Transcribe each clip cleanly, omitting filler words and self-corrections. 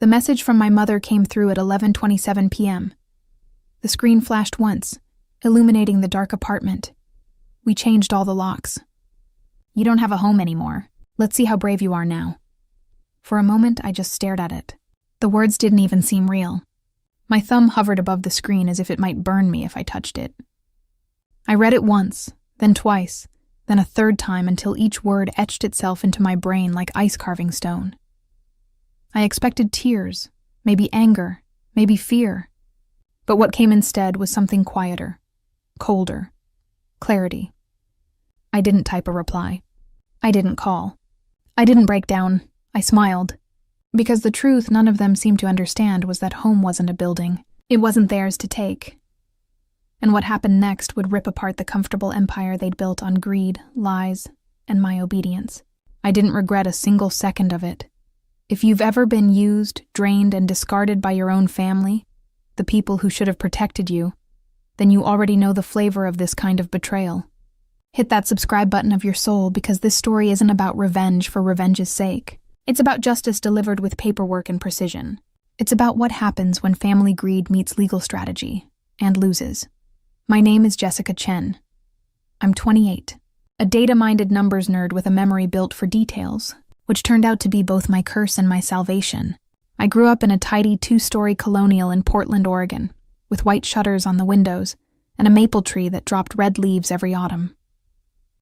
The message from my mother came through at 11:27 p.m. The screen flashed once, illuminating the dark apartment. We changed all the locks. You don't have a home anymore. Let's see how brave you are now. For a moment, I just stared at it. The words didn't even seem real. My thumb hovered above the screen as if it might burn me if I touched it. I read it once, then twice, then a third time until each word etched itself into my brain like ice-carving stone. I expected tears, maybe anger, maybe fear. But what came instead was something quieter, colder, clarity. I didn't type a reply. I didn't call. I didn't break down. I smiled. Because the truth none of them seemed to understand was that home wasn't a building. It wasn't theirs to take. And what happened next would rip apart the comfortable empire they'd built on greed, lies, and my obedience. I didn't regret a single second of it. If you've ever been used, drained, and discarded by your own family, the people who should have protected you, then you already know the flavor of this kind of betrayal. Hit that subscribe button of your soul because this story isn't about revenge for revenge's sake. It's about justice delivered with paperwork and precision. It's about what happens when family greed meets legal strategy and loses. My name is Jessica Chen. I'm 28, a data-minded numbers nerd with a memory built for details, which turned out to be both my curse and my salvation. I grew up in a tidy 2-story colonial in Portland, Oregon, with white shutters on the windows and a maple tree that dropped red leaves every autumn.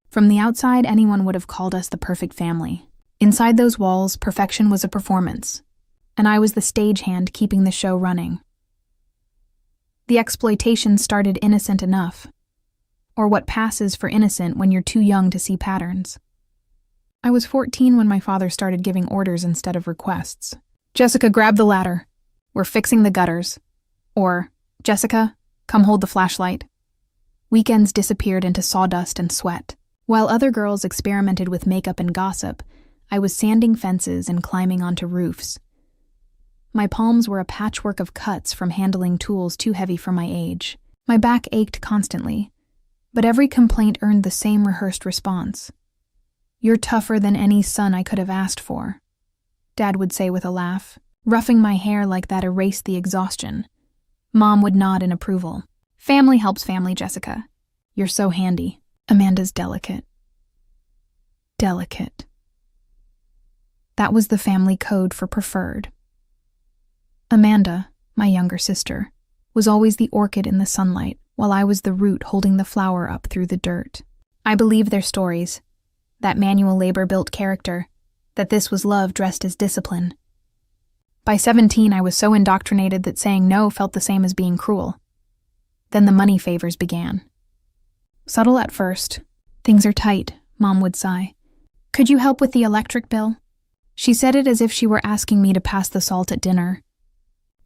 From the outside, anyone would have called us the perfect family. Inside those walls, perfection was a performance, and I was the stagehand keeping the show running. The exploitation started innocent enough, or what passes for innocent when you're too young to see patterns. I was 14 when my father started giving orders instead of requests. Jessica, grab the ladder. We're fixing the gutters. Or, Jessica, come hold the flashlight. Weekends disappeared into sawdust and sweat. While other girls experimented with makeup and gossip, I was sanding fences and climbing onto roofs. My palms were a patchwork of cuts from handling tools too heavy for my age. My back ached constantly, but every complaint earned the same rehearsed response. You're tougher than any son I could have asked for, Dad would say with a laugh. Roughing my hair like that erased the exhaustion. Mom would nod in approval. Family helps family, Jessica. You're so handy. Amanda's delicate. Delicate. That was the family code for preferred. Amanda, my younger sister, was always the orchid in the sunlight, while I was the root holding the flower up through the dirt. I believed their stories, that manual labor built character, that this was love dressed as discipline. By 17, I was so indoctrinated that saying no felt the same as being cruel. Then the money favors began. Subtle at first. Things are tight, Mom would sigh. Could you help with the electric bill? She said it as if she were asking me to pass the salt at dinner.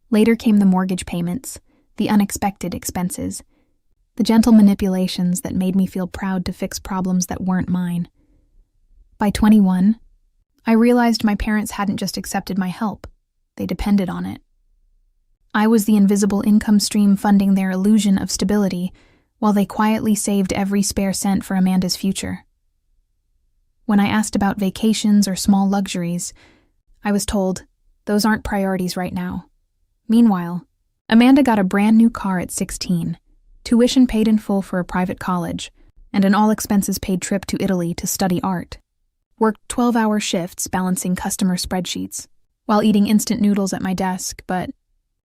Later came the mortgage payments, the unexpected expenses, the gentle manipulations that made me feel proud to fix problems that weren't mine. By 21, I realized my parents hadn't just accepted my help, they depended on it. I was the invisible income stream funding their illusion of stability, while they quietly saved every spare cent for Amanda's future. When I asked about vacations or small luxuries, I was told, those aren't priorities right now. Meanwhile, Amanda got a brand new car at 16, tuition paid in full for a private college, and an all-expenses-paid trip to Italy to study art. Worked 12-hour shifts balancing customer spreadsheets, while eating instant noodles at my desk, but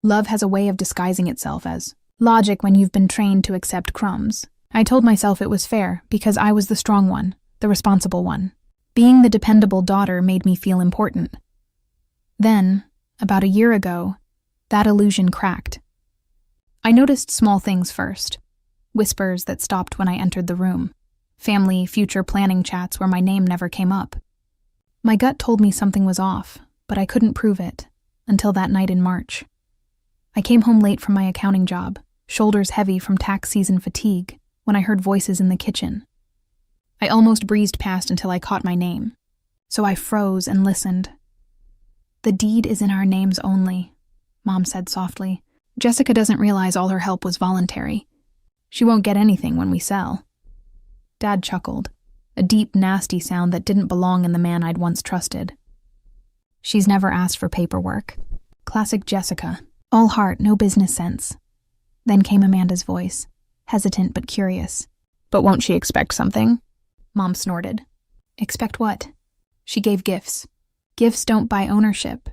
love has a way of disguising itself as logic when you've been trained to accept crumbs. I told myself it was fair because I was the strong one, the responsible one. Being the dependable daughter made me feel important. Then, about a year ago, that illusion cracked. I noticed small things first. Whispers that stopped when I entered the room. Family, future planning chats where my name never came up. My gut told me something was off, but I couldn't prove it, until that night in March. I came home late from my accounting job, shoulders heavy from tax season fatigue, when I heard voices in the kitchen. I almost breezed past until I caught my name, so I froze and listened. The deed is in our names only, Mom said softly. Jessica doesn't realize all her help was voluntary. She won't get anything when we sell. Dad chuckled, a deep, nasty sound that didn't belong in the man I'd once trusted. She's never asked for paperwork. Classic Jessica. All heart, no business sense. Then came Amanda's voice, hesitant but curious. But won't she expect something? Mom snorted. Expect what? She gave gifts. Gifts don't buy ownership.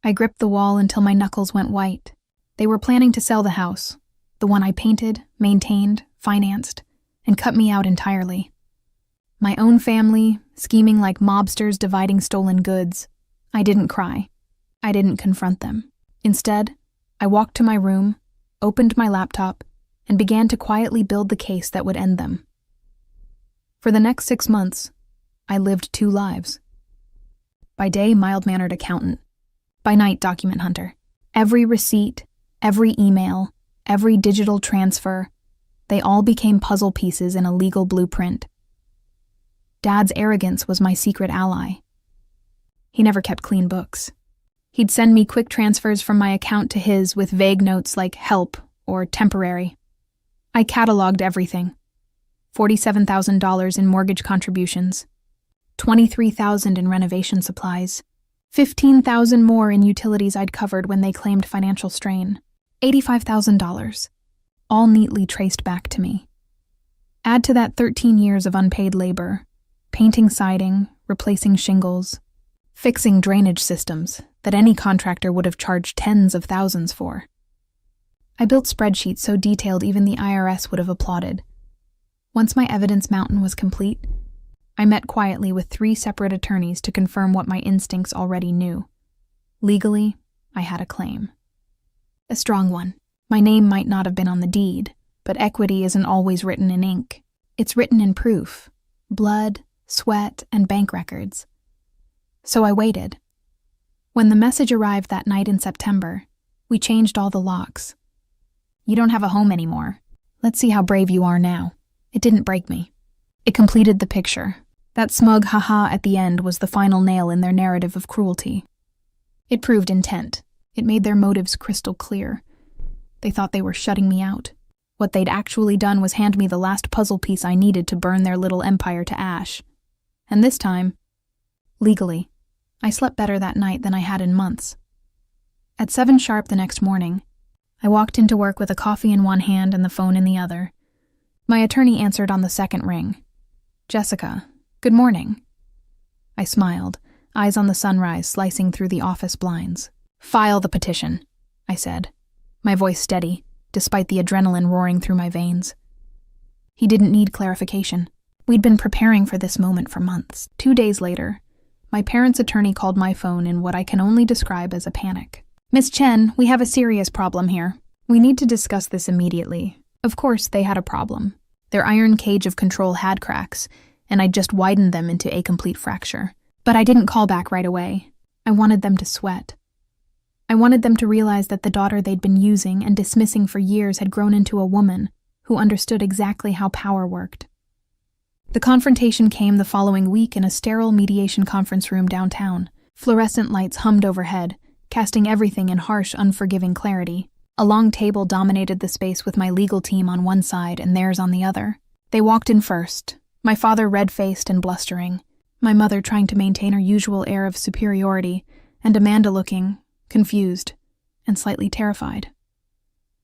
I gripped the wall until my knuckles went white. They were planning to sell the house, the one I painted, maintained, financed, and cut me out entirely. My own family, scheming like mobsters dividing stolen goods. I didn't cry. I didn't confront them. Instead, I walked to my room, opened my laptop, and began to quietly build the case that would end them. For the next 6 months, I lived 2 lives. By day, mild-mannered accountant. By night, document hunter. Every receipt, every email, every digital transfer, they all became puzzle pieces in a legal blueprint. Dad's arrogance was my secret ally. He never kept clean books. He'd send me quick transfers from my account to his with vague notes like help or temporary. I cataloged everything. $47,000 in mortgage contributions, $23,000 in renovation supplies, $15,000 more in utilities I'd covered when they claimed financial strain, $85,000, all neatly traced back to me. Add to that 13 years of unpaid labor, painting siding, replacing shingles, fixing drainage systems that any contractor would have charged tens of thousands for. I built spreadsheets so detailed even the IRS would have applauded. Once my evidence mountain was complete, I met quietly with 3 separate attorneys to confirm what my instincts already knew. Legally, I had a claim. A strong one. My name might not have been on the deed, but equity isn't always written in ink. It's written in proof, blood, sweat, and bank records. So I waited. When the message arrived that night in September, we changed all the locks. You don't have a home anymore. Let's see how brave you are now. It didn't break me. It completed the picture. That smug haha at the end was the final nail in their narrative of cruelty. It proved intent. It made their motives crystal clear. They thought they were shutting me out. What they'd actually done was hand me the last puzzle piece I needed to burn their little empire to ash. And this time, legally, I slept better that night than I had in months. At 7 sharp the next morning, I walked into work with a coffee in one hand and the phone in the other. My attorney answered on the second ring. Jessica, good morning. I smiled, eyes on the sunrise slicing through the office blinds. File the petition, I said, my voice steady, despite the adrenaline roaring through my veins. He didn't need clarification. We'd been preparing for this moment for months. 2 days later, my parents' attorney called my phone in what I can only describe as a panic. Miss Chen, we have a serious problem here. We need to discuss this immediately. Of course, they had a problem. Their iron cage of control had cracks, and I'd just widened them into a complete fracture. But I didn't call back right away. I wanted them to sweat. I wanted them to realize that the daughter they'd been using and dismissing for years had grown into a woman who understood exactly how power worked. The confrontation came the following week in a sterile mediation conference room downtown. Fluorescent lights hummed overhead, casting everything in harsh, unforgiving clarity. A long table dominated the space with my legal team on one side and theirs on the other. They walked in first, my father red-faced and blustering, my mother trying to maintain her usual air of superiority, and Amanda looking confused and slightly terrified.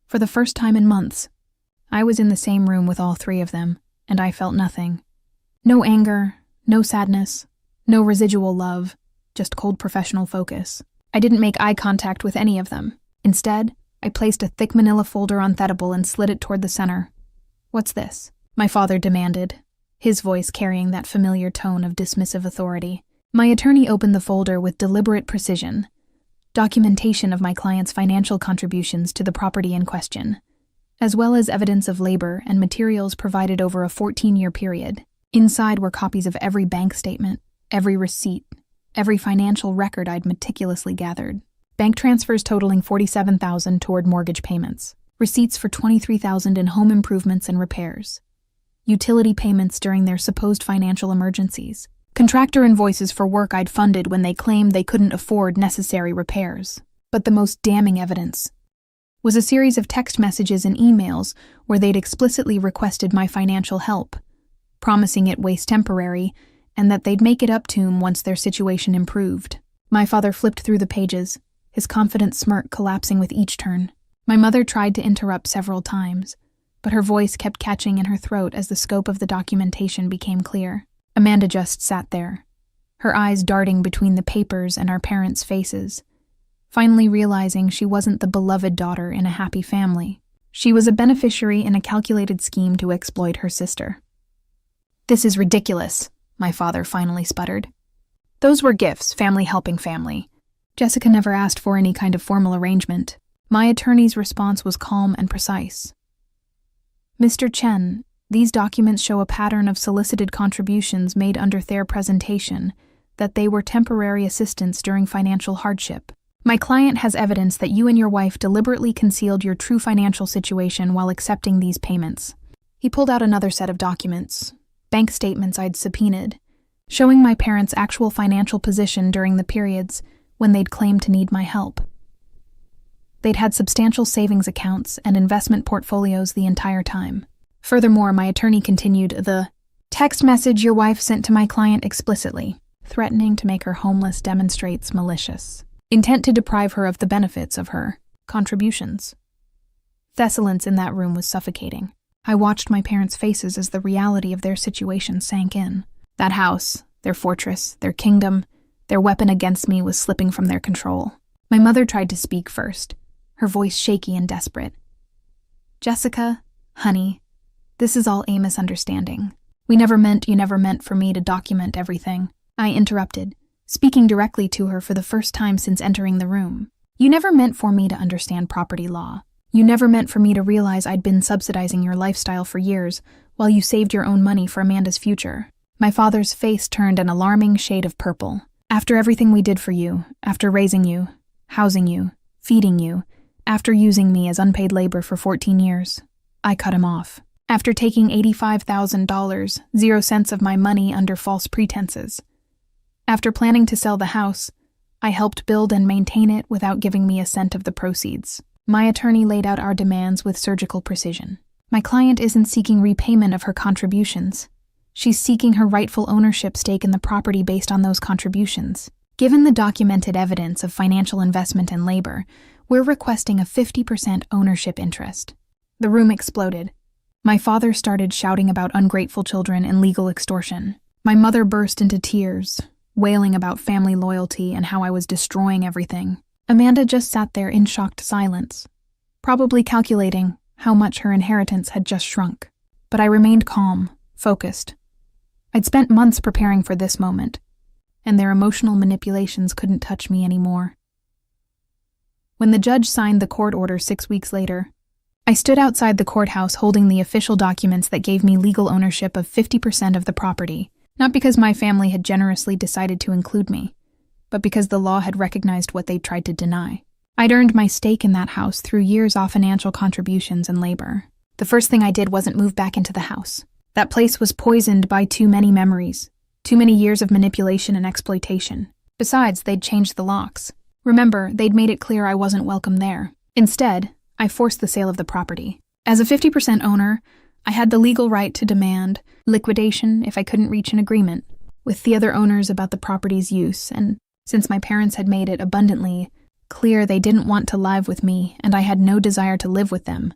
For the first time in months, I was in the same room with all 3 of them, and I felt nothing. No anger, no sadness, no residual love, just cold professional focus. I didn't make eye contact with any of them. Instead, I placed a thick manila folder on Unforgettable and slid it toward the center. What's this? My father demanded, his voice carrying that familiar tone of dismissive authority. My attorney opened the folder with deliberate precision. Documentation of my client's financial contributions to the property in question, as well as evidence of labor and materials provided over a 14-year period. Inside were copies of every bank statement, every receipt, every financial record I'd meticulously gathered. Bank transfers totaling $47,000 toward mortgage payments, receipts for $23,000 in home improvements and repairs, utility payments during their supposed financial emergencies, contractor invoices for work I'd funded when they claimed they couldn't afford necessary repairs. But the most damning evidence was a series of text messages and emails where they'd explicitly requested my financial help, promising it was temporary and that they'd make it up to him once their situation improved. My father flipped through the pages, his confident smirk collapsing with each turn. My mother tried to interrupt several times, but her voice kept catching in her throat as the scope of the documentation became clear. Amanda just sat there, her eyes darting between the papers and our parents' faces, finally realizing she wasn't the beloved daughter in a happy family. She was a beneficiary in a calculated scheme to exploit her sister. "This is ridiculous," my father finally sputtered. "Those were gifts, family helping family. Jessica never asked for any kind of formal arrangement." My attorney's response was calm and precise. "Mr. Chen, these documents show a pattern of solicited contributions made under their presentation that they were temporary assistance during financial hardship. My client has evidence that you and your wife deliberately concealed your true financial situation while accepting these payments." He pulled out another set of documents, bank statements I'd subpoenaed, showing my parents' actual financial position during the periods when they'd claimed to need my help. They'd had substantial savings accounts and investment portfolios the entire time. Furthermore, my attorney continued, "The text message your wife sent to my client explicitly, threatening to make her homeless, demonstrates malicious intent to deprive her of the benefits of her contributions." The silence in that room was suffocating. I watched my parents' faces as the reality of their situation sank in. That house, their fortress, their kingdom, their weapon against me was slipping from their control. My mother tried to speak first, her voice shaky and desperate. "Jessica, honey, this is all a misunderstanding. You never meant for me to document everything," I interrupted, speaking directly to her for the first time since entering the room. "You never meant for me to understand property law. You never meant for me to realize I'd been subsidizing your lifestyle for years while you saved your own money for Amanda's future." My father's face turned an alarming shade of purple. "After everything we did for you, after raising you, housing you, feeding you, after using me as unpaid labor for 14 years, I cut him off. After taking $85,000, 0 cents of my money under false pretenses. After planning to sell the house, I helped build and maintain it without giving me a cent of the proceeds." My attorney laid out our demands with surgical precision. "My client isn't seeking repayment of her contributions. She's seeking her rightful ownership stake in the property based on those contributions. Given the documented evidence of financial investment and labor, we're requesting a 50% ownership interest." The room exploded. My father started shouting about ungrateful children and legal extortion. My mother burst into tears, wailing about family loyalty and how I was destroying everything. Amanda just sat there in shocked silence, probably calculating how much her inheritance had just shrunk. But I remained calm, focused. I'd spent months preparing for this moment, and their emotional manipulations couldn't touch me anymore. When the judge signed the court order 6 weeks later, I stood outside the courthouse holding the official documents that gave me legal ownership of 50% of the property, not because my family had generously decided to include me, but because the law had recognized what they'd tried to deny. I'd earned my stake in that house through years of financial contributions and labor. The first thing I did wasn't move back into the house. That place was poisoned by too many memories, too many years of manipulation and exploitation. Besides, they'd changed the locks. Remember, they'd made it clear I wasn't welcome there. Instead, I forced the sale of the property. As a 50% owner, I had the legal right to demand liquidation if I couldn't reach an agreement with the other owners about the property's use, and since my parents had made it abundantly clear they didn't want to live with me and I had no desire to live with them,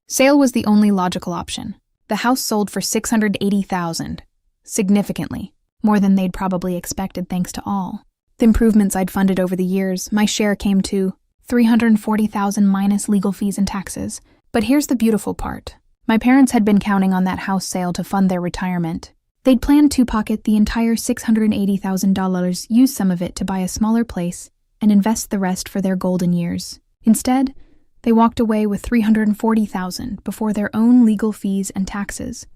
sale was the only logical option. The house sold for $680,000, significantly more than they'd probably expected thanks to all the improvements I'd funded over the years. My share came to $340,000 minus legal fees and taxes. But here's the beautiful part. My parents had been counting on that house sale to fund their retirement. They'd planned to pocket the entire $680,000, use some of it to buy a smaller place, and invest the rest for their golden years. Instead, they walked away with $340,000 before their own legal fees and taxes,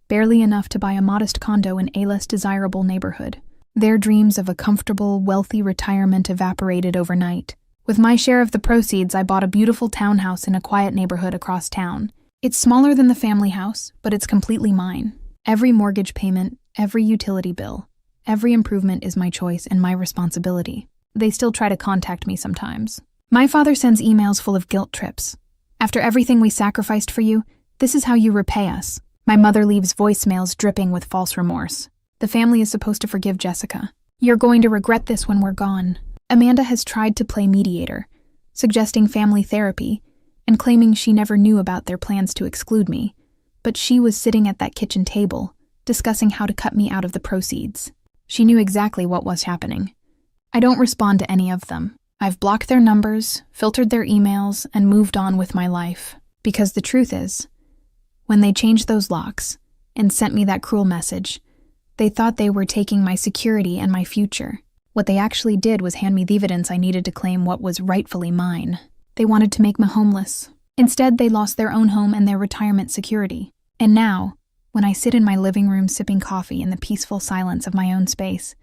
barely enough to buy a modest condo in a less desirable neighborhood. Their dreams of a comfortable, wealthy retirement evaporated overnight. With my share of the proceeds, I bought a beautiful townhouse in a quiet neighborhood across town. It's smaller than the family house, but it's completely mine. Every mortgage payment, every utility bill, every improvement is my choice and my responsibility. They still try to contact me sometimes. My father sends emails full of guilt trips. "After everything we sacrificed for you, this is how you repay us." My mother leaves voicemails dripping with false remorse. "The family is supposed to forgive Jessica. You're going to regret this when we're gone." Amanda has tried to play mediator, suggesting family therapy and claiming she never knew about their plans to exclude me, but she was sitting at that kitchen table, discussing how to cut me out of the proceeds. She knew exactly what was happening. I don't respond to any of them. I've blocked their numbers, filtered their emails, and moved on with my life. Because the truth is, when they changed those locks and sent me that cruel message, they thought they were taking my security and my future. What they actually did was hand me the evidence I needed to claim what was rightfully mine. They wanted to make me homeless. Instead, they lost their own home and their retirement security. And now, when I sit in my living room sipping coffee in the peaceful silence of my own space,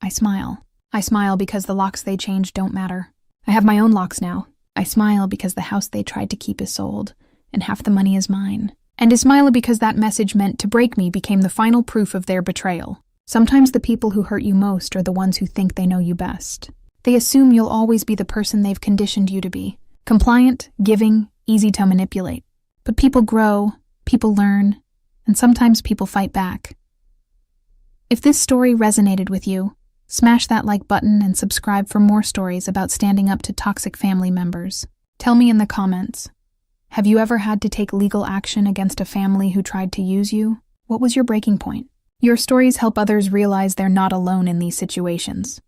I smile. I smile because the locks they changed don't matter. I have my own locks now. I smile because the house they tried to keep is sold, and half the money is mine. And I smile because that message meant to break me became the final proof of their betrayal. Sometimes the people who hurt you most are the ones who think they know you best. They assume you'll always be the person they've conditioned you to be. Compliant, giving, easy to manipulate. But people grow, people learn, and sometimes people fight back. If this story resonated with you, smash that like button and subscribe for more stories about standing up to toxic family members. Tell me in the comments, have you ever had to take legal action against a family who tried to use you? What was your breaking point? Your stories help others realize they're not alone in these situations.